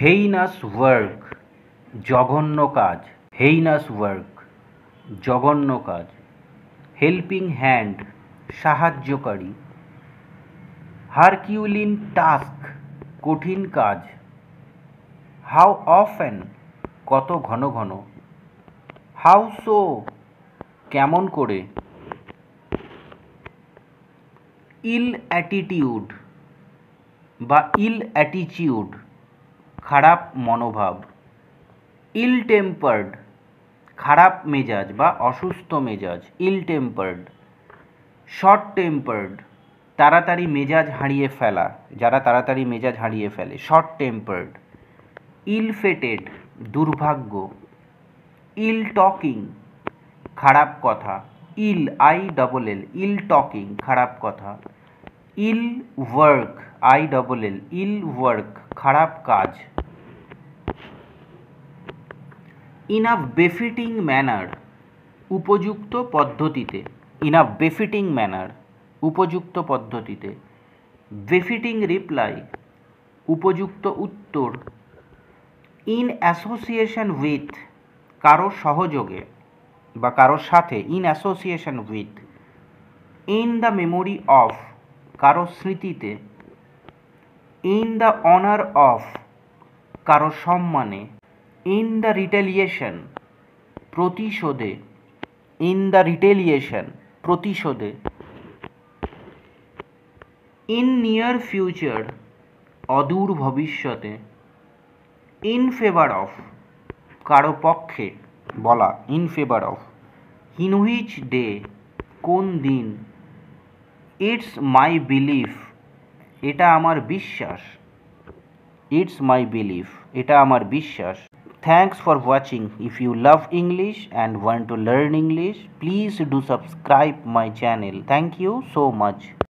Heinous work, জঘন্য কাজ। Heinous work, জঘন্য কাজ। হেল্পিং হ্যান্ড, সাহায্যকারী। হারকিউলিন টাস্ক, কঠিন কাজ। হাউ অফেন, কত ঘন ঘন। হাউ সো, কেমন করে। ইল অ্যাটিটিউড বা ইল অ্যাটিচিউড, খারাপ মনোভাব। ইল টেম্পার্ড, খারাপ মেজাজ বা অসুস্থ মেজাজ। Ill tempered. শর্ট টেম্পার্ড, তাড়াতাড়ি মেজাজ হারিয়ে ফেলা, যারা তাড়াতাড়ি মেজাজ হারিয়ে ফেলে। Short tempered. ইল ফেটেড, দুর্ভাগ্য। ইল টকিং, খারাপ কথা। ইল ILL, ইল টকিং, খারাপ কথা। ইল ওয়ার্ক, ILL, ইল ওয়ার্ক, খারাপ কাজ। ইন আ বেফিটিং ম্যানার, উপযুক্ত পদ্ধতিতে। ইন আ বেফিটিং ম্যানার, উপযুক্ত পদ্ধতিতে। বেফিটিং রিপ্লাই, উপযুক্ত উত্তর। ইন অ্যাসোসিয়েশন উইথ, কারো সহযোগে বা কারোর সাথে। In association with. In the memory of, কারো স্মৃতিতে। ইন দ্য অনার অফ, কারো সম্মানে। ইন দ্য রিটেলিয়েশন, প্রতিশোধে। ইন দ্য রিটেলিয়েশন, প্রতিশোধে। ইন নিয়ার ফিউচার, অদূর ভবিষ্যতে। ইন ফেভার অফ, কারো পক্ষে বলা। In favour of. In which day, কোন দিন। ইটস মাই বিলিফ, এটা আমার বিশ্বাস। ইটস মাই বিলিফ, এটা আমার বিশ্বাস। Thanks for watching. If you love English and want to learn English, please do subscribe my channel. Thank you so much.